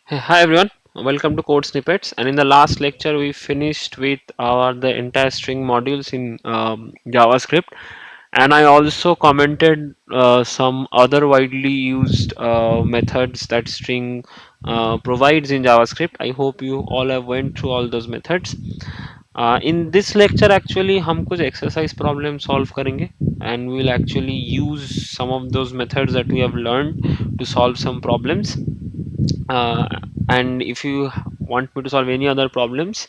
Hey, hi everyone, welcome to Code Snippets. And in the last lecture, we finished with our the entire string modules in JavaScript, and I also commented some other widely used methods that string provides in JavaScript. I hope you all have went through all those methods. In this lecture, actually, हम कुछ exercise problem solve करेंगे, and we'll actually use some of those methods that we have learned to solve some problems. uh, and if you want me to solve any other problems,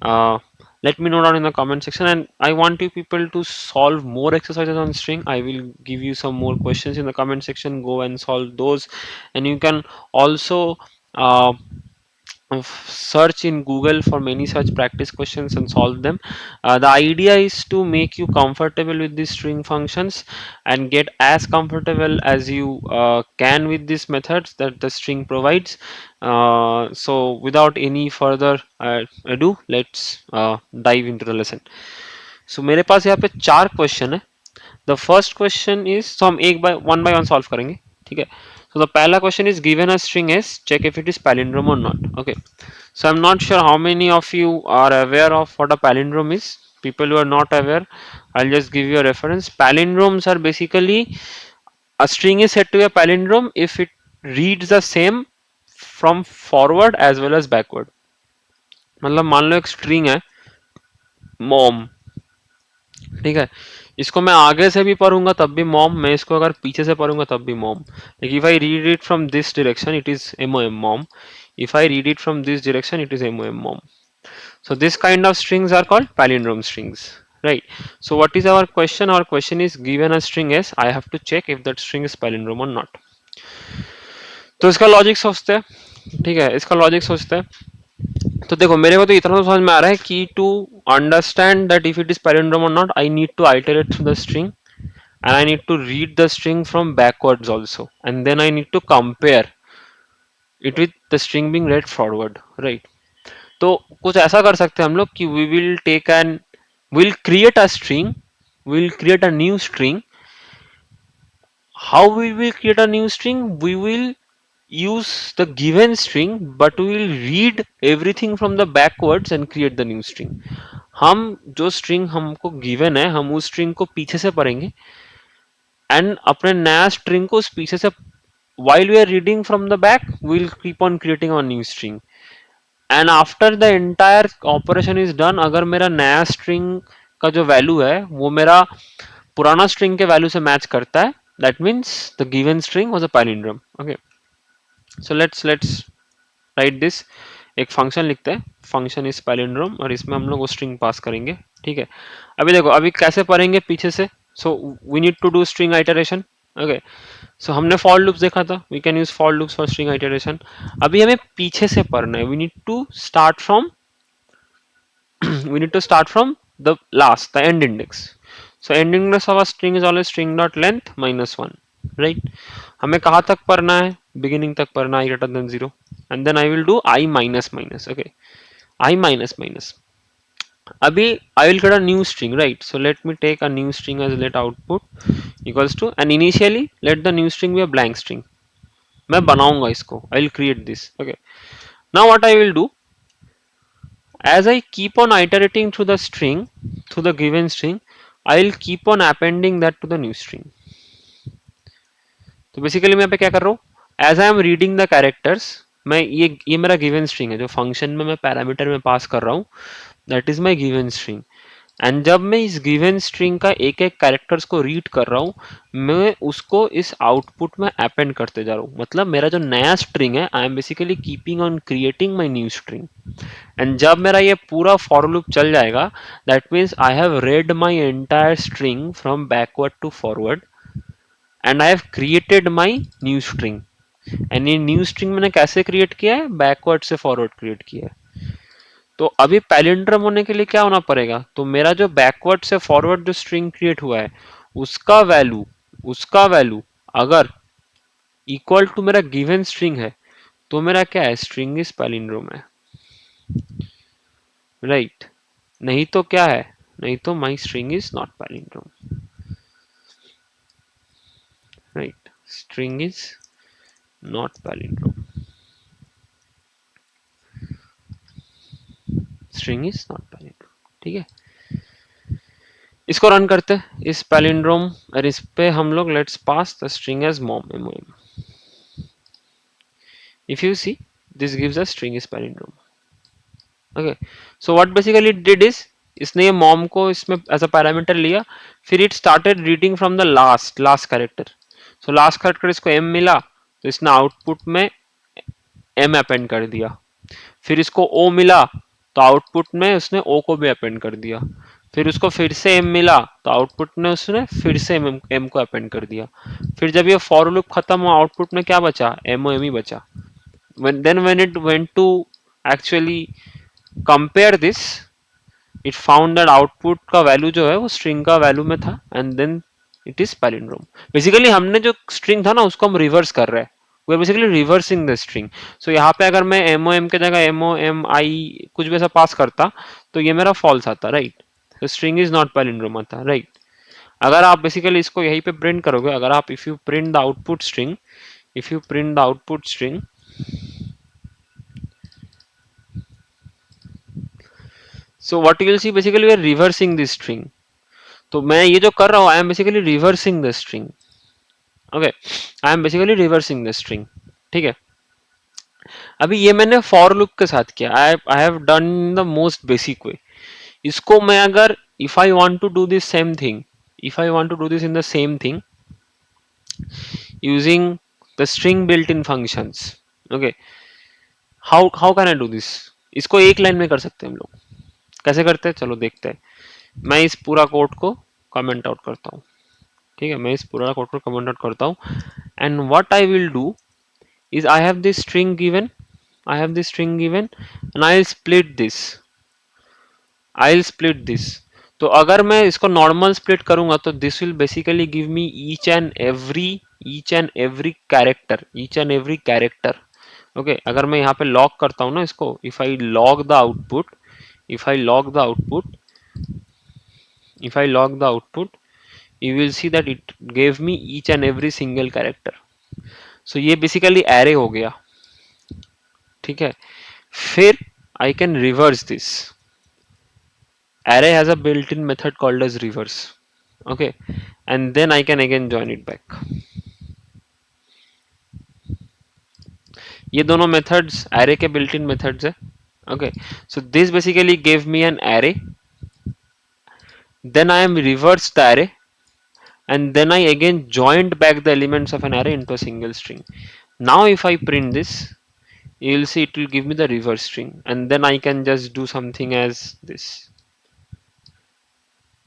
uh, let me know down in the comment section, and I want you people to solve more exercises on string. I will give you some more questions in the comment section. Go and solve those, and you can also uh, search in Google for many such practice questions and solve them. The idea is to make you comfortable with these string functions and get as comfortable as you can with these methods that the string provides. So without any further ado, let's dive into the lesson. So मेरे पास यहाँ पे चार question है. The first question is, तो हम एक by one solve करेंगे. ठीक है. So the पहला question is given a string s, check if it is palindrome or not. Okay. So I'm not sure how many of you are aware of what a palindrome is. People who are not aware, I'll just give you a reference. Palindromes are basically, a string is said to be a palindrome if it reads the same from forward as well as backward. मतलब मान लो एक string है mom. ठीक है. इसको मैं आगे से भी पढ़ूंगा तब भी मॉम, मैं इसको अगर पीछे से पढ़ूंगा तब भी mom. Like if I read it from this direction it is M O M mom. If I read it from this direction, it is MOM mom. So this kind of strings are called palindrome strings, right? So what is our question? Our question is, given a string s, I have to check if that string is palindrome or not. तो इसका logic सोचते हैं. ठीक है, इसका logic सोचते हैं. तो देखो, मेरे को तो इतना तो समझ में आ रहा है कि to understand that if it is palindrome or not, I need to iterate through the string, and I need to read the string from backwards also, and then I need to compare it with the string being read forward, right? तो कुछ ऐसा कर सकते हैं हम लोग कि we will take an, we'll create a string, we'll create a new string. How we will create a new string? We will use the given string, but we will read everything from the backwards and create the new string. हम जो string हमको given है, हम उस string को पीछे से पढ़ेंगे and अपने नया string को उस पीछे से, while we are reading from the back, we'll keep on creating a new string. And after the entire operation is done, अगर मेरा नया स्ट्रिंग का जो वैल्यू है वो मेरा पुराना स्ट्रिंग के वैल्यू से मैच करता है, that means the given string was a palindrome. Okay. So let's write this. एक फंक्शन लिखते हैं, फंक्शन इज पैलिंड्रोम, और इसमें हम लोग वो स्ट्रिंग पास करेंगे. ठीक है. अभी देखो, अभी कैसे पढ़ेंगे पीछे से. So we need to do string iteration. Okay. So हमने फॉर लूप्स देखा था, we can use for loops for string iteration. अभी हमें पीछे से पढ़ना है. We need to start from we need to start from the last, the end index. So end index of a string is always string dot length minus one, right? हमें कहाँ तक पढ़ना है? Beginning तक पढ़ना है, greater than zero, and then I will do I minus minus. Okay, I minus minus. अभी I will get a new string, right? So let me take a new string as let output equals to, and initially let the new string be a blank string. मैं बनाऊंगा इसको, I will create this. Okay. Now what I will do, as I keep on iterating through the string, through the given string, I'll keep on appending that to the new string. तो basically मैं यहाँ पे क्या कर रहा हूँ, as I am reading the characters, मैं ये मेरा गिवन स्ट्रिंग है जो फंक्शन में मैं पैरामीटर में पास कर रहा हूँ, that is my given string. And जब मैं इस गिवन स्ट्रिंग का एक एक कैरेक्टर्स को रीड कर रहा हूँ, मैं उसको इस आउटपुट में अपेंड करते जा रहा हूँ. मतलब मेरा जो नया स्ट्रिंग है, I am basically keeping on creating my new string. And जब मेरा ये पूरा फॉर लूप चल जाएगा, that means I have read my entire string from backward to forward, and I have created my new string. And ये new string मैंने कैसे create किया है? बैकवर्ड से फॉरवर्ड क्रिएट किया है. तो अभी पैलिंड्रम होने के लिए क्या होना पड़ेगा? तो मेरा जो बैकवर्ड से फॉरवर्ड जो स्ट्रिंग क्रिएट हुआ है, उसका वैल्यू उसका वैल्यू अगर इक्वल टू मेरा गिवन स्ट्रिंग है, तो मेरा क्या है? स्ट्रिंग इज पैलिंड्रोम है, राइट? नहीं तो क्या है? नहीं तो माई string is not palindrome, right? String is not palindrome. String is not palindrome. ठीक है, इसको रन करते हैं इस पैलिंड्रोम, और इस पे हम लोग let's pass the string as mom M. If you see this gives a string is palindrome. Okay, so what basically did is, इसने ये मॉम को इसमें एज अ पैरामीटर लिया, फिर it started reading from the last character. So last character इसको M मिला, तो इसने आउटपुट में एम अपेंड कर दिया। फिर इसको ओ मिला, तो आउटपुट में उसने ओ को भी अपेंड कर दिया। फिर उसको फिर से एम मिला, तो आउटपुट में उसने फिर से एम को अपेंड कर दिया। फिर जब ये फॉर लूप खत्म हुआ, आउटपुट में क्या बचा, एम ओ एम ही बचा। when it went to actually compare this, it found that output का वैल्यू जो है वो स्ट्रिंग का वैल्यू में था, and then it is palindrome. Basically हमने जो स्ट्रिंग था ना उसको हम रिवर्स कर रहे हैं, we are basically reversing the string. So यहाँ पे अगर मैं एम ओ एम के जगह एम ओ एम आई कुछ भी ऐसा पास करता, तो ये मेरा फॉल्स आता, राइट, तो स्ट्रिंग इज नॉट पैलिंड्रोम आता, राइट। अगर आप बेसिकली इसको यहीं पे प्रिंट करोगे, अगर आप if you print the output string, if you print the output string, so what you will see basically we are reversing this string. तो मैं ये जो कर रहा हूँ, I am basically reversing the string. Okay, I am basically reversing the string. ठीक है, अभी ये मैंने फॉर लूप के साथ किया, I have done the most basic way. इसको मैं अगर if I want to do this same thing, if I want to do this in the same thing using the string built in functions, okay, how can I do this. इसको एक line में कर सकते हैं हम लोग, कैसे करते हैं चलो देखते हैं। मैं इस पूरा कोड को कमेंट आउट करता हूँ। ठीक है, मैं इस पूरा कोड को कमेंट आउट करता हूँ, and what I will do is I have this string given, I have this string given, and I'll split this, I'll split this। तो अगर मैं इसको नॉर्मल स्प्लिट करूंगा तो this will basically give me each and every character, each and every character. Okay, अगर मैं यहाँ पे लॉग करता हूँ ना इसको, if I log the output, if I log the output, if I log the output, you will see that it gave me each and every single character। so ये basically array हो गया। ठीक है, फिर I can reverse this। Array has a built-in method called as reverse, okay, and then I can again join it back। ये दोनों methods array के built-in methods है, okay, so this basically gave me an array, then I am reversed the array, and then I again joined back the elements of an array into a single string। Now if I print this, you will see it will give me the reverse string, and then I can just do something as this,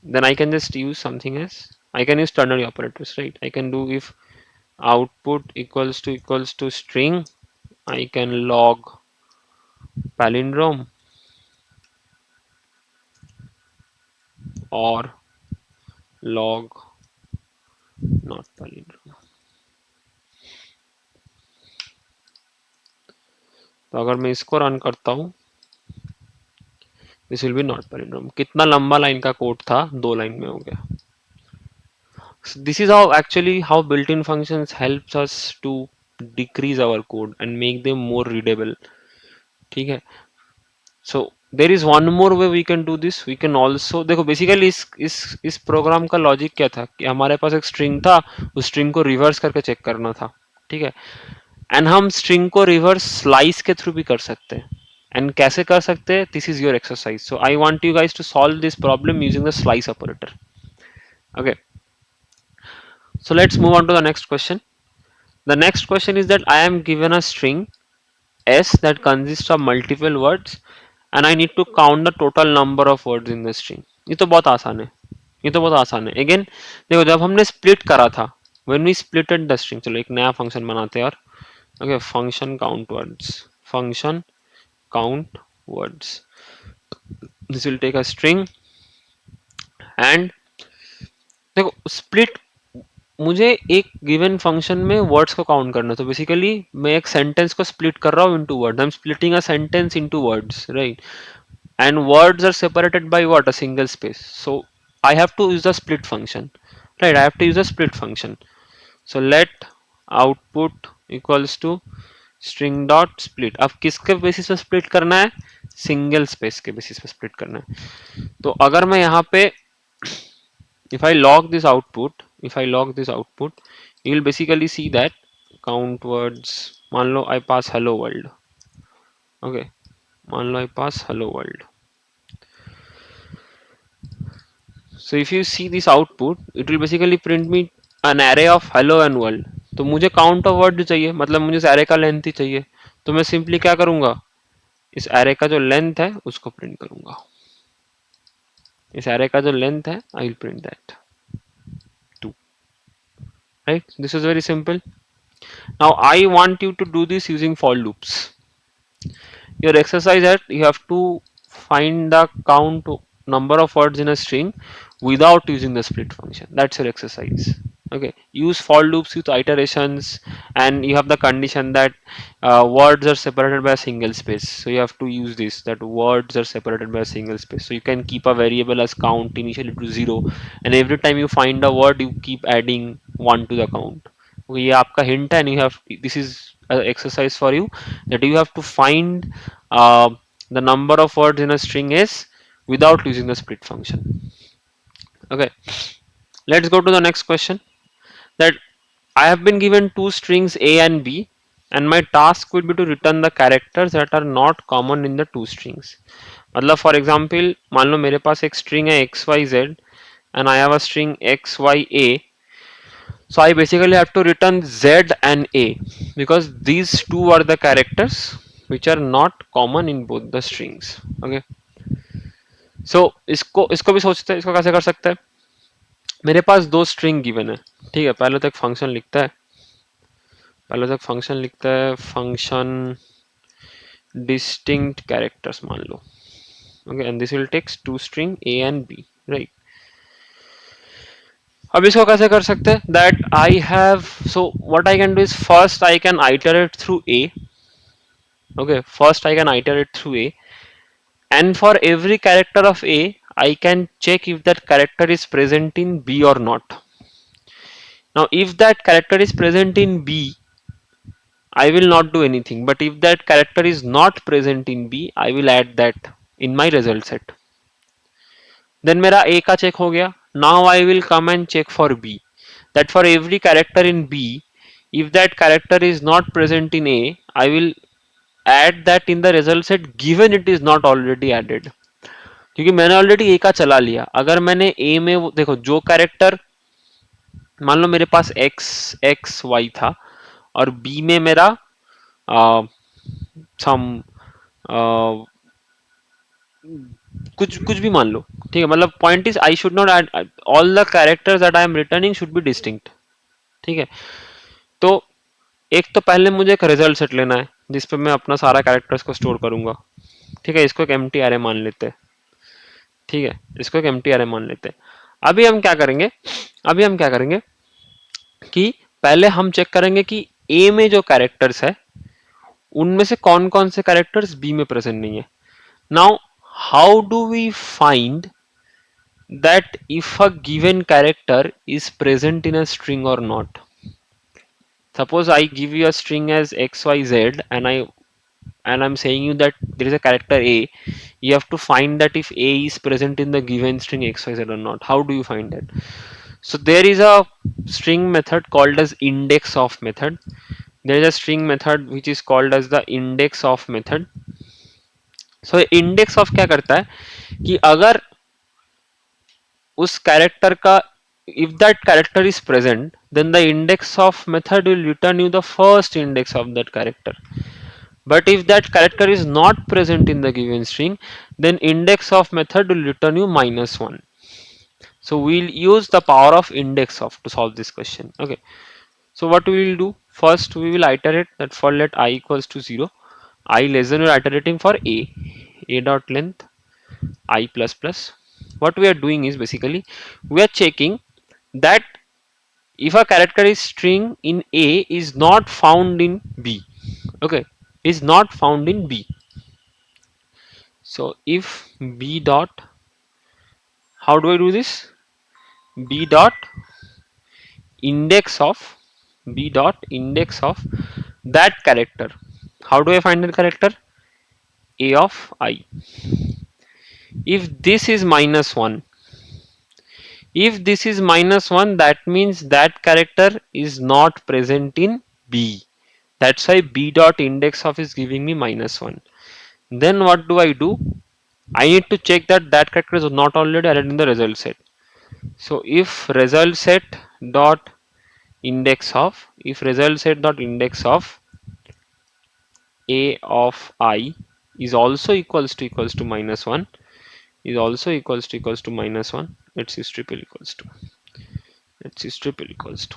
then I can just use something as, I can use ternary operators, right, I can do if output equals to string, I can log palindrome or log not palindrome। तो अगर मैं इसको run करता हूँ, this will be not palindrome। कितना लंबा line का code था, 2 लाइन में हो गया। So this is how actually how built-in functions helps us to decrease our code and make them more readable। ठीक है, so there is one more way we can do this। we can also, देखो basically इस programme का logic क्या था कि हमारे पास एक स्ट्रिंग था, उस स्ट्रिंग को रिवर्स करके चेक करना था। ठीक है, एंड हम स्ट्रिंग को रिवर्स स्लाइस के थ्रू भी कर सकते हैं, एंड कैसे कर सकते हैं, this is your exercise. So I want you guys to solve this problem using the slice operator. Okay, so let's move on to the next question। The next question is that I am given a string s that consists of multiple words and I need to count the total number of words in the string। ये तो बहुत आसान है, ये तो बहुत आसान है। अगेन देखो, जब हमने स्प्लिट करा था, when we splitted the string, चलो एक नया फंक्शन बनाते हैं। और okay, function count words, function count words, this will take a string, and देखो स्प्लिट, मुझे एक गिवन फंक्शन में वर्ड्स को काउंट करना है, तो बेसिकली मैं एक सेंटेंस को स्प्लिट कर रहा हूँ into words, I am splitting a sentence into words, right, and words are separated by what, a single space। so I have to use the split function, right, I have to use a split function। so let output equals to string dot split, अब किसके basis पे split करना है, single space के basis पे split करना है। तो अगर मैं यहाँ पे if I log this output, if I log this output, you will basically see that count words, मान लो I pass hello world, okay, मान लो I pass hello world. So if you see this output, it will basically print me an array of hello and world. तो मुझे count of word चाहिए, मतलब मुझे इस array का length ही चाहिए, तो मैं simply क्या करूँगा, इस array का जो length है उसको print करूँगा, इस array का जो length है I will print that 2, right? This is very simple. Now I want you to do this using for loops. Your exercise that you have to find the count number of words in a string without using the split function. That's your exercise. Okay, use for loops with iterations, and you have the condition that words are separated by a single space, so you have to use this, that words are separated by a single space, so you can keep a variable as count initially to 0, and every time you find a word you keep adding 1 to the count. ये आपका hint है, and you have, this is an exercise for you, that you have to find uh, the number of words in a string s without using the split function. Okay, let's go to the next question. That I have been given two strings a and b, and my task will be to return the characters that are not common in the two strings. मतलब for example, मान लो मेरे पास एक string है xyz and I have a string xya, so I basically have to return z and a because these two are the characters which are not common in both the strings. Okay, so इसको इसको भी सोचते हैं, इसको कैसे कर सकते हैं। मेरे पास दो स्ट्रिंग गिवन है, ठीक है, पहले तो एक फंक्शन लिखता है, पहले तो एक फंक्शन लिखता है, फंक्शन distinct characters मान लो, okay, and this will takes two string a and b, right? अब इसको कैसे कर सकते हैं, that I have, so what I can do is first I can iterate through a, okay, first I can iterate through a, and for every character of a I can check if that character is present in b or not. Now if that character is present in b, I will not do anything, but if that character is not present in b, I will add that in my result set. Then मेरा a का check हो गया. Now I will come and check for b, that for every character in b, if that character is not present in a, I will add that in the result set given it is not already added. क्योंकि मैंने already ए का चला लिया, अगर मैंने ए में देखो जो कैरेक्टर, मान लो मेरे पास एक्स एक्स वाई था और बी में मेरा सम कुछ कुछ भी मान लो, ठीक है, मतलब point is I should not add, all the characters that I am returning should be distinct, ठीक है। तो एक तो पहले मुझे एक रिजल्ट सेट लेना है जिसपे मैं अपना सारा कैरेक्टर्स को स्टोर करूंगा, ठीक है, इसको एक एम्प्टी अरे मान लेते हैं, ठीक है, इसको एक एम्प्टी अरे मान लेते हैं। अभी हम क्या करेंगे, अभी हम क्या करेंगे कि पहले हम चेक करेंगे कि ए में जो कैरेक्टर्स है उनमें से कौन कौन से कैरेक्टर्स बी में प्रेजेंट नहीं है। Now how do we find that if a given character is present in a string or not. Suppose I give you a string as xyz and I'm saying you that there is a character a, you have to find that if a is present in the given string xyz or not. How do you find that? So there is a string method called as index of method. There is a string method which is called as the index of method. So index of क्या करता है कि अगर उस character का, if that character is present, then the index of method will return you the first index of that character. But if that character is not present in the given string, then index of method will return you -1. So we'll use the power of index of to solve this question. Okay, so what we will do, first we will iterate that for let I equals to 0, I less than, we are iterating for a dot length I plus plus. What we are doing is basically we are checking that if a character is string in a is not found in b, okay, is not found in b. So if b dot, how do I do this, b dot index of, b dot index of that character, How do I find the character? A of I. If this is minus 1, if this is minus 1, that means that character is not present in B. That's why B dot index of is giving me minus 1. Then what do I do? I need to check that that character is not already added in the result set. So if result set dot index of, if result set dot index of A of I is also equals to minus 1, is also equals to minus 1, let's see triple equals to, let's see triple equals to,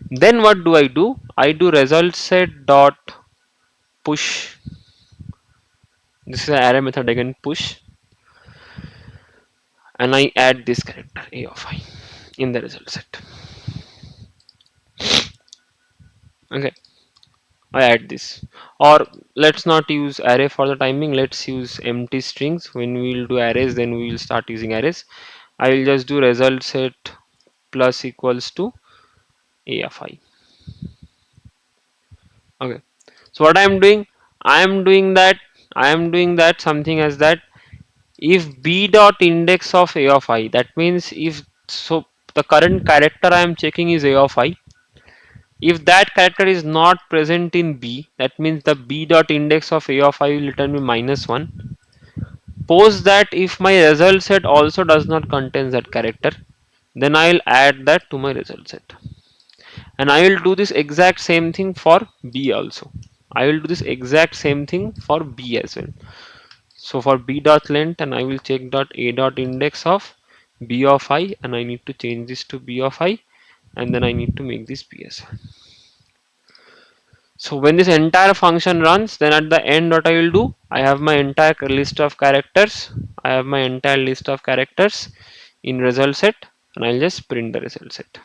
then what do? I do result set dot push. This is an array method again, push, and I add this character A of I in the result set. Okay, I add this. Or let's not use array for the timing, let's use empty strings. When we will do arrays, then we will start using arrays. I will just do result set plus equals to A of I. Okay, so what I am doing, I am doing that something as that if B dot index of A of I, that means if so the current character I am checking is A of I. If that character is not present in B, that means the B dot index of A of I will return me minus 1. Suppose that if my result set also does not contain that character, then I will add that to my result set. And I will do this exact same thing for B also. I will do this exact same thing for B as well. So for B dot length, and I will check dot A dot index of B of I, and I need to change this to B of I, and then I need to make this B as well. So when this entire function runs, then at the end what I will do, I have my entire list of characters. I have my entire list of characters in result set, and I'll just print the result set.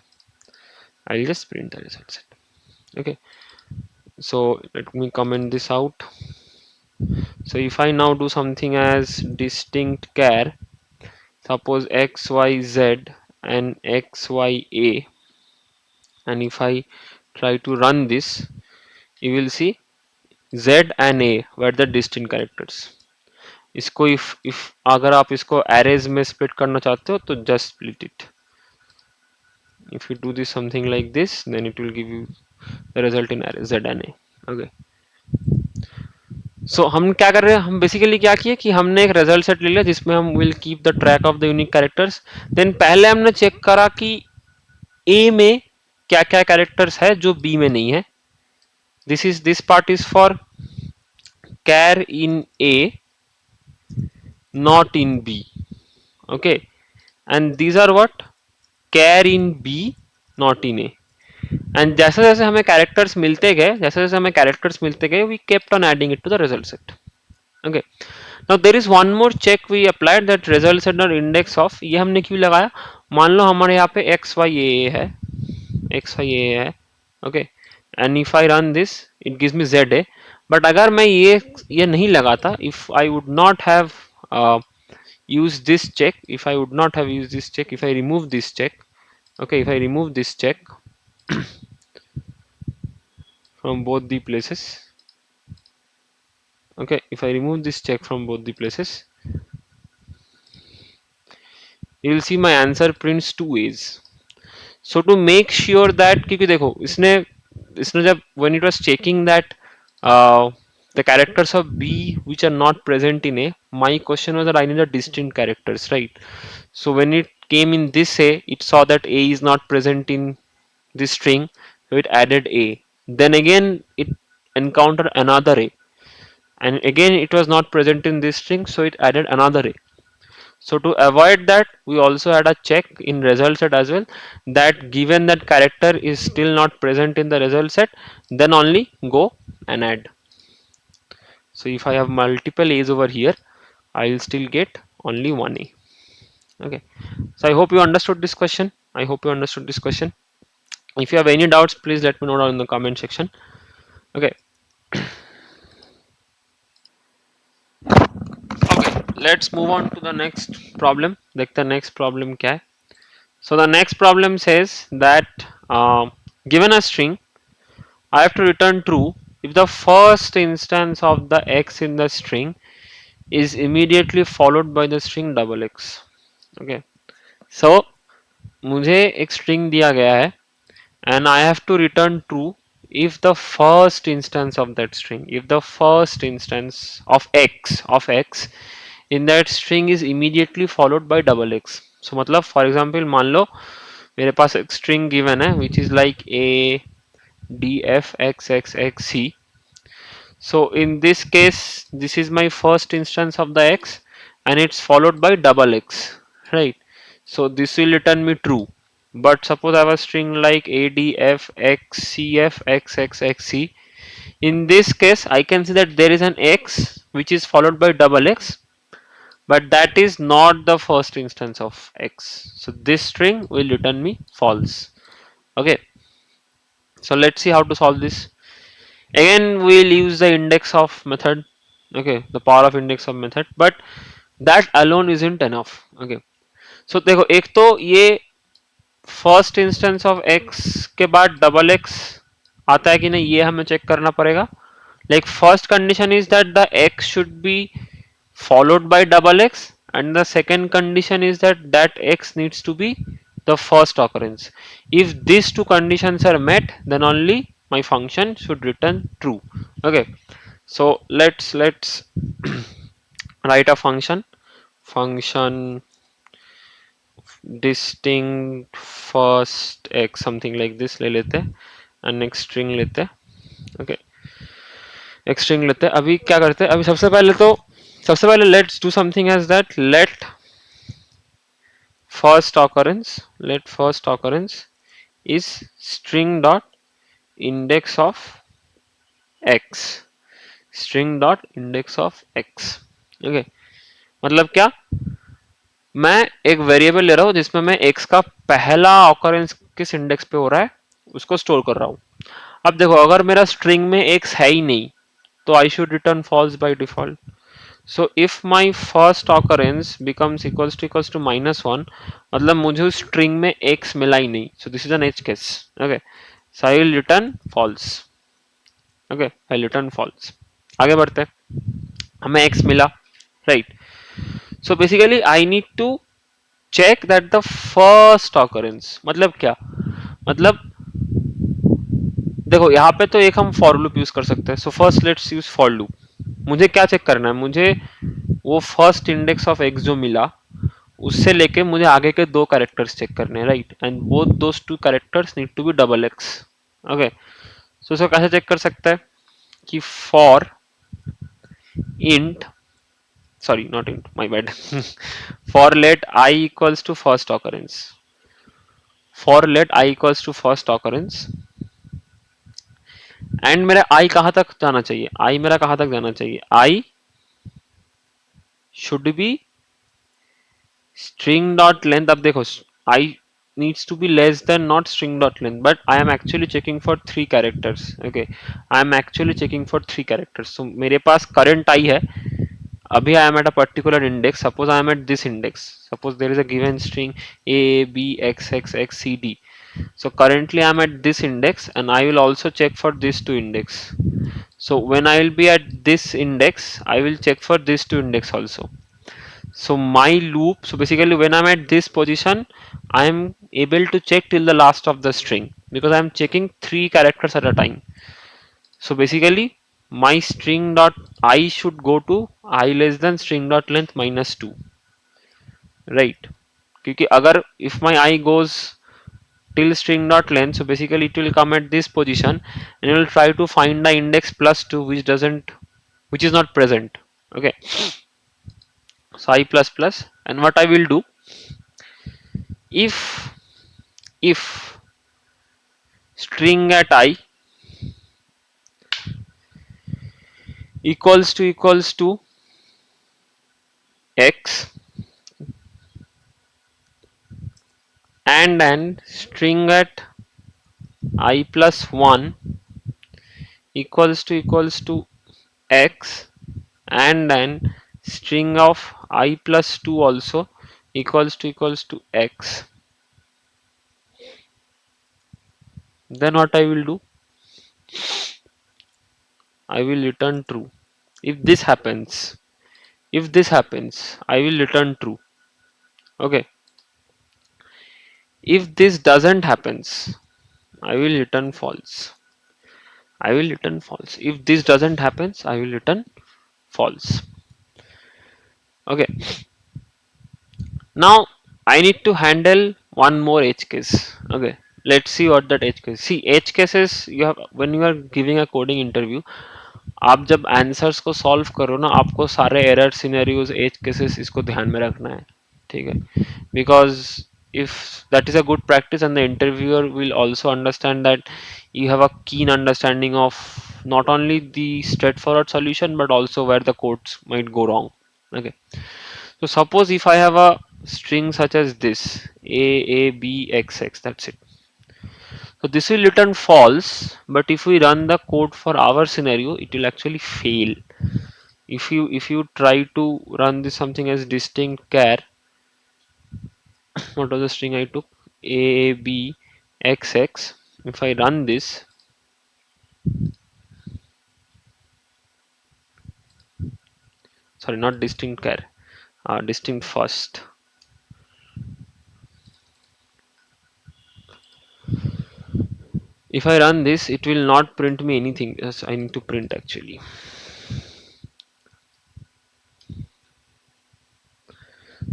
I'll just print the result set. Okay. So let me comment this out. So if I now do something as distinct char, suppose x, y, z and x, y, a, and if I try to run this, you will see z and a were the distinct characters. इसको if अगर आप इसको arrays में split करना चाहते हो तो just split it. If you do this something like this, then it will give you the result in array z and a. Okay. So हम क्या कर रहे हैं, हम बेसिकली क्या किए कि हमने एक रिजल्ट सेट ले लिया जिसमें हम will keep the track of the unique characters. Then पहले हमने चेक करा कि ए में क्या क्या कैरेक्टर्स है जो बी में नहीं है. This part is for char in A not in B. Okay, and these are what care in B not in A. And जैसे जैसे हमें कैरेक्टर्स मिलते गए, जैसे जैसे हमें कैरेक्टर्स मिलते गए, we kept on adding it to the result set. Okay, now there is one more check we applied, that result set और index of, ये हमने क्यों लगाया, मान लो हमारे यहाँ पे x y a है, x y a है. Okay, and if I run this it gives me z a. But अगर मैं ये नहीं लगाता, if I would not have use this check, if I would not have used this check, if I remove this check, okay, if I remove this check from both the places, okay, if I remove this check from both the places, you will see my answer prints two ways. So to make sure that, क्योंकि देखो इसने इसने जब when it was checking that the characters of B which are not present in A, my question was that I need a distinct characters, right? So when it came in this A, it saw that A is not present in this string, so it added A. Then again it encountered another A, and again it was not present in this string, so it added another A. So to avoid that, we also had a check in result set as well, that given that character is still not present in the result set, then only go and add. So if I have multiple A's over here, I will still get only one A. Okay. So I hope you understood this question. I hope you understood this question. If you have any doubts, please let me know down in the comment section. Okay. Okay. Let's move on to the next problem. देखते हैं next problem क्या है. So the next problem says that given a string, I have to return true if the first instance of the x in the string is immediately followed by the string double x. Okay, so मुझे एक string दिया गया है and I have to return true if the first instance of that string, if the first instance of x in that string is immediately followed by double x. So मतलब for example मान लो मेरे पास एक string given है which is like a d f x x x c. So in this case, this is my first instance of the x and it's followed by double x, right? So this will return me true. But suppose I have a string like adfxcfxxxc. In this case, I can see that there is an x which is followed by double x, but that is not the first instance of x. So this string will return me false. Okay, so let's see how to solve this. Again, we'll use the index of method. Okay, the power of index of method, but that alone isn't enough. Okay, so देखो एक तो ये first instance of x के बाद double x आता है कि नहीं ये हमें चेक करना पड़ेगा. Like first condition is that the x should be followed by double x, and the second condition is that x needs to be the first occurrence. If these two conditions are met, then only my function should return true. Okay, so let's write a function distinct first x something like this ले लेते हैं and next string लेते हैं. Okay, एक string लेते हैं. अभी क्या करते हैं, अभी सबसे पहले let's do something as that let first occurrence is string dot index of x, string dot index of x. Okay, मतलब क्या, मैं एक वेरिएबल ले रहा हूं जिसमें मैं x का पहला ऑकरेंस किस इंडेक्स पे हो रहा है उसको स्टोर कर रहा हूं. अब देखो अगर मेरा स्ट्रिंग में x है ही नहीं तो I should return false by default. So if my first occurrence becomes equals to minus one, मतलब मुझे उस string में x मिला ही नहीं. So this is an edge case. Okay. So I will return false. Okay. I will return false. आगे बढ़ते हैं. हमें x मिला. Right. So basically I need to check that the first occurrence. मतलब क्या? मतलब देखो यहाँ पे तो एक हम for loop यूज कर सकते हैं. So first let's use for loop. मुझे क्या चेक करना है, मुझे वो फर्स्ट इंडेक्स ऑफ एक्स जो मिला उससे लेके मुझे आगे के दो कैरेक्टर्स चेक करने हैं, right, and both those two characters need to be double x. Okay, so इसको कैसे चेक कर सकते हैं कि for int, sorry not int, my bad, for let i equals to first occurrence, for let i equals to first occurrence and मेरा i कहां तक जाना चाहिए, आई मेरा कहां तक जाना चाहिए, I should be string dot length. अब देखो I needs to be less than not string dot length, but I am actually checking for three characters. Okay, I am actually checking for three characters. So मेरे पास current I है, अभी I am at a particular index. Suppose I am at this index. Suppose there is a given string a b x x x c d. So currently I am at this index and I will also check for these two index. So when I will be at this index, I will check for these two index also. So my loop, so basically when I'm at this position, I'm able to check till the last of the string because I'm checking three characters at a time. So basically my string dot I should go to I less than string dot length minus 2, right? क्योंकि अगर if my I goes till string dot length, so basically it will come at this position and it will try to find the index plus 2 which is not present. Okay, so I plus plus, and what I will do, if if string at I equals to x and then string at I plus 1 equals to x and then string of I plus 2 also equals to x, then what I will do, I will return true. If this happens, if this happens, I will return true. Okay. If this doesn't happens, I will return false. I will return false. If this doesn't happens, I will return false. Okay. Now I need to handle one more edge case. Okay. Let's see what that edge case. See, edge cases you have when you are giving a coding interview. आप जब answers को solve करो ना, आपको सारे error scenarios as cases इसको ध्यान में रखना है. ठीक है, because if that is a good practice and the interviewer will also understand that you have a keen understanding of not only the straightforward solution but also where the codes might go wrong. Okay, so suppose if I have a string such as this a b x x, that's it. So this will return false, but if we run the code for our scenario, it will actually fail. If you try to run this something as distinct char, what was the string I took? A B X X. If I run this, sorry, not distinct char, distinct first. If I run this, it will not print me anything. Yes, I need to print actually.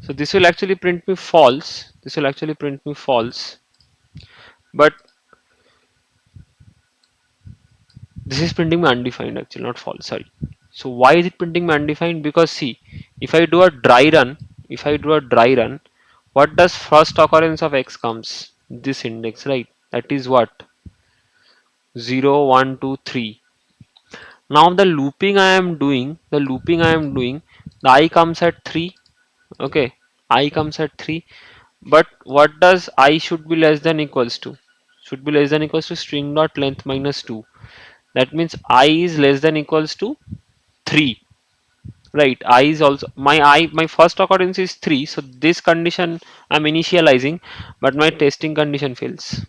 So this will actually print me false. This will actually print me false. But this is printing me undefined actually, not false. Sorry. So why is it printing me undefined? Because see, if I do a dry run, if I do a dry run, what does first occurrence of x comes? This index, right? That is what? 0, 1, 2, 3. Now the looping I am doing, the I comes at 3. Okay, I comes at 3. But what does I should be less than equals to? Should be less than equals to string dot length minus 2. That means I is less than equals to 3. Right, I is also my first occurrence is 3, so this condition I'm initializing, but my testing condition fails.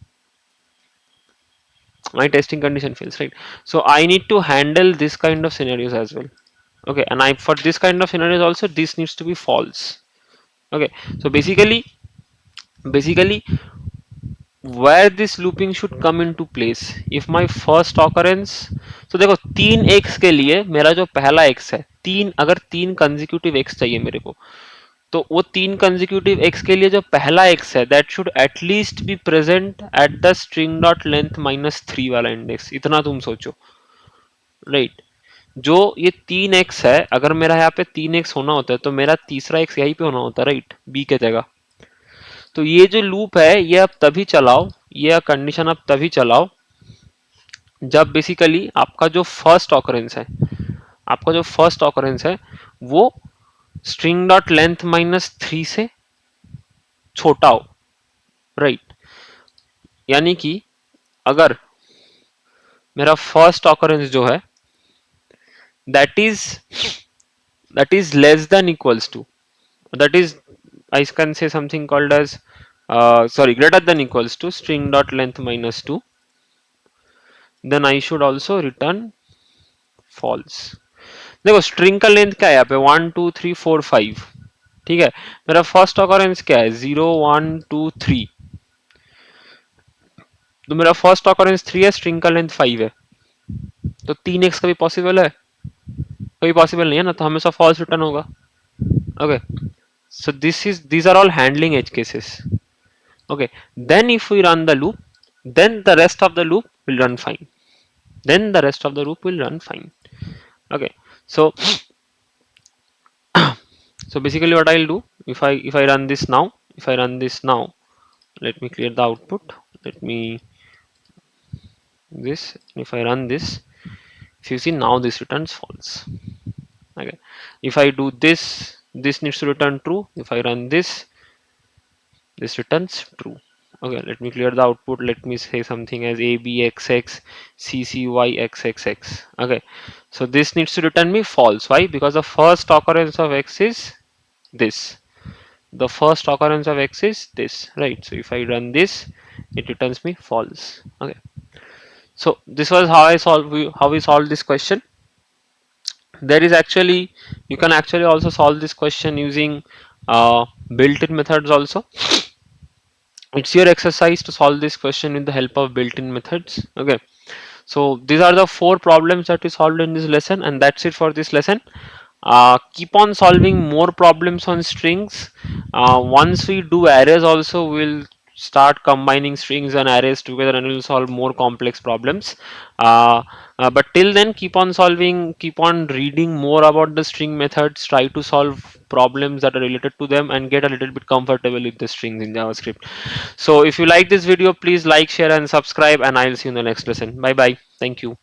My testing condition fails, right? So I need to handle this kind of scenarios as well. Okay, and I for this kind of scenarios also this needs to be false. Okay, so basically where this looping should come into place, if my first occurrence, so देखो 3x के लिए मेरा जो पहला x है, तीन अगर तीन कंजिक्यूटिव x चाहिए मेरे को, तो वो तीन कंजिक्यूटिव x के लिए जो पहला x है that should at least be present at the string dot length -3 वाला इंडेक्स. इतना तुम सोचो, राइट right? जो ये 3x है, अगर मेरा यहाँ पे 3x होना होता है तो मेरा तीसरा x यहीं पे होना होता है, राइट, b के जगह. तो ये जो लूप है ये अब तभी चलाओ, ये कंडीशन अब तभी चलाओ जब बेसिकली आपका जो फर्स्ट ऑकरेंस है, आपका जो फर्स्ट ऑकरेंस है वो स्ट्रिंग डॉट लेंथ -3 से छोटा हो, राइट. यानी कि अगर मेरा फर्स्ट ऑकरेंस जो है that is less than equals to, that is I can say something called as sorry, greater than equals to string dot length -2, then I should also return false. देखो string का length क्या है यहाँ पे 1 2 3 4 5. ठीक है, मेरा फर्स्ट ऑकरेंस क्या है 0 1 2 3, तो मेरा फर्स्ट ऑकरेंस 3 है, स्ट्रिंग का लेंथ 5 है, तो 3x कभी पॉसिबल है? कभी पॉसिबल नहीं है ना, तो हमेशा फॉल्स रिटर्न होगा. Okay, so these are all handling edge cases. Okay, then if we run the loop, then the rest of the loop will run fine. Then the rest of the loop will run fine. Okay, so so basically what I'll do, if I run this now, if I run this now, let me clear the output. Let me this. If I run this, if you see now this returns false. Okay, if I do this, this needs to return true. If I run this, this returns true. Okay, let me clear the output. Let me say something as abxx ccyxxx. Okay, so this needs to return me false. Why? Because the first occurrence of x is this. The first occurrence of x is this, right? So if I run this, it returns me false. Okay, so this was how we solved this question. There is actually, you can actually also solve this question using built-in methods also. It's your exercise to solve this question with the help of built-in methods. Okay, so these are the four problems that we solved in this lesson, and that's it for this lesson. Keep on solving more problems on strings. Once we do arrays also, we'll start combining strings and arrays together and we'll solve more complex problems. uh, but till then, keep on solving, keep on reading more about the string methods, try to solve problems that are related to them and get a little bit comfortable with the strings in JavaScript. So if you like this video, please like, share and subscribe, and I'll see you in the next lesson. Bye bye, thank you.